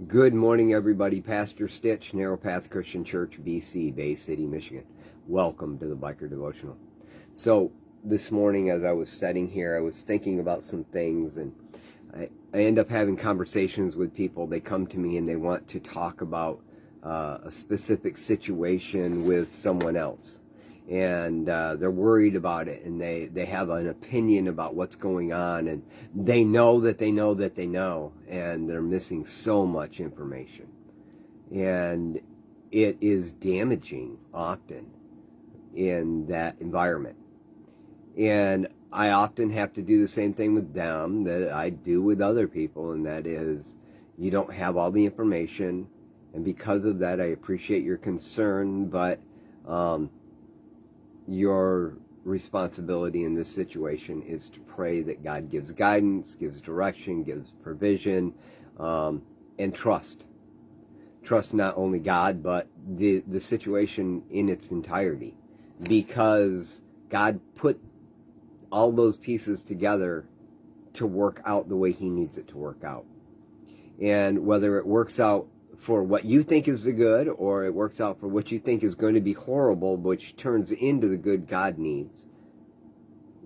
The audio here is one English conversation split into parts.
Good morning, everybody. Pastor Stitch, Narrow Path Christian Church, BC, Bay City, Michigan. Welcome to the Biker Devotional. So, this morning as I was sitting here, I was thinking about some things, and I end up having conversations with people. They come to me and they want to talk about a specific situation with someone else. And they're worried about it, and they have an opinion about what's going on, and they know that they know that they know, and they're missing so much information. And it is damaging often in that environment. And I often have to do the same thing with them that I do with other people, and that is, you don't have all the information, and because of that, I appreciate your concern, but your responsibility in this situation is to pray that God gives guidance, gives direction, gives provision, and trust. Trust not only God, but the situation in its entirety, because God put all those pieces together to work out the way He needs it to work out. And whether it works out for what you think is the good, or it works out for what you think is going to be horrible, which turns into the good God needs,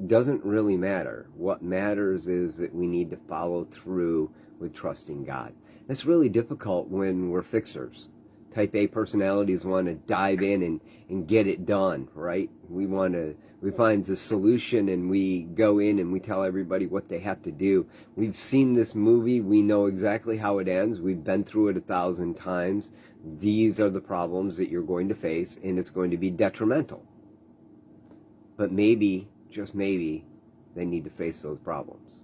doesn't really matter. What matters is that we need to follow through with trusting God. That's really difficult when we're fixers. Type A personalities want to dive in and get it done, right? We find the solution and we go in and we tell everybody what they have to do. We've seen this movie. We know exactly how it ends. We've been through it 1,000 times. These are the problems that you're going to face, and it's going to be detrimental. But maybe, just maybe, they need to face those problems.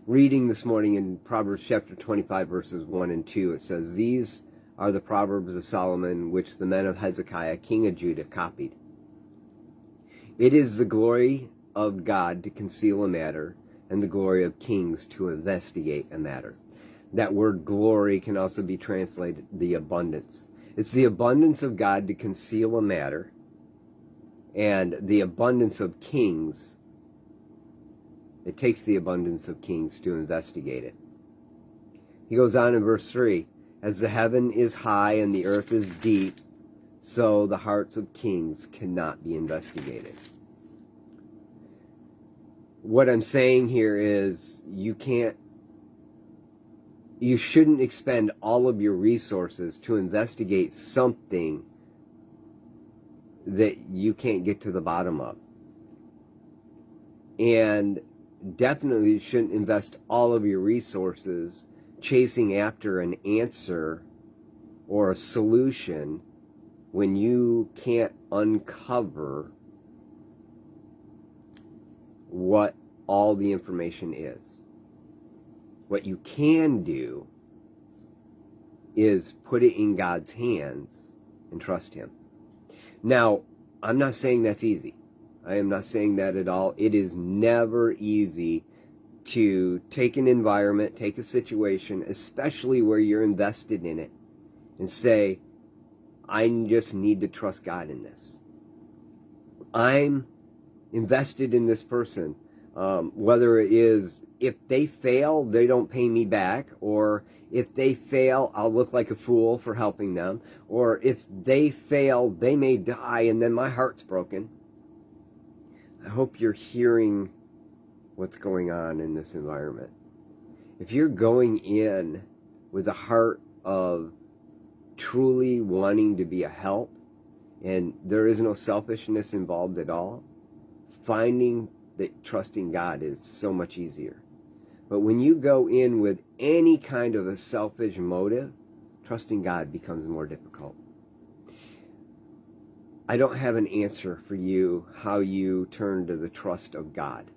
Reading this morning in Proverbs chapter 25, verses 1 and 2, it says, "These are the Proverbs of Solomon, which the men of Hezekiah, king of Judah, copied. It is the glory of God to conceal a matter, and the glory of kings to investigate a matter." That word glory can also be translated the abundance. It's the abundance of God to conceal a matter, and the abundance of kings, it takes the abundance of kings to investigate it. He goes on in verse 3, "As the heaven is high and the earth is deep, so the hearts of kings cannot be investigated." What I'm saying here is you shouldn't expend all of your resources to investigate something that you can't get to the bottom of. And definitely you shouldn't invest all of your resources chasing after an answer or a solution when you can't uncover what all the information is. What you can do is put it in God's hands and trust Him. Now, I'm not saying that's easy. I am not saying that at all. It is never easy to take an environment, take a situation, especially where you're invested in it, and say, I just need to trust God in this. I'm invested in this person. Whether it is, if they fail, they don't pay me back, or if they fail, I'll look like a fool for helping them, or if they fail, they may die, and then my heart's broken. I hope you're hearing what's going on in this environment. If you're going in with a heart of truly wanting to be a help, and there is no selfishness involved at all, finding that trusting God is so much easier. But when you go in with any kind of a selfish motive, trusting God becomes more difficult. I don't have an answer for you how you turn to the trust of God.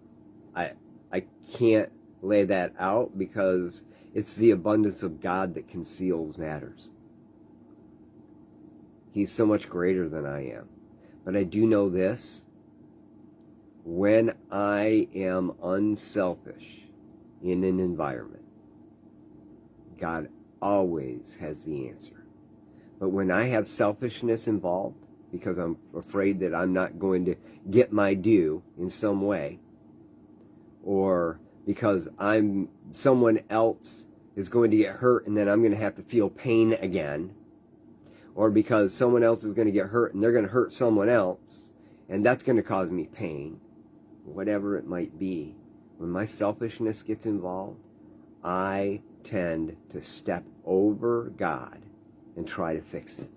I can't lay that out, because it's the abundance of God that conceals matters. He's so much greater than I am. But I do know this: when I am unselfish in an environment, God always has the answer. But when I have selfishness involved, because I'm afraid that I'm not going to get my due in some way, or because someone else is going to get hurt and then I'm going to have to feel pain again, or because someone else is going to get hurt and they're going to hurt someone else, and that's going to cause me pain, whatever it might be. When my selfishness gets involved, I tend to step over God and try to fix it.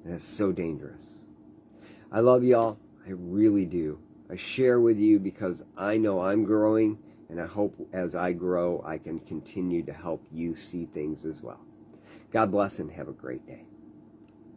And that's so dangerous. I love y'all. I really do. I share with you because I know I'm growing, and I hope as I grow, I can continue to help you see things as well. God bless and have a great day.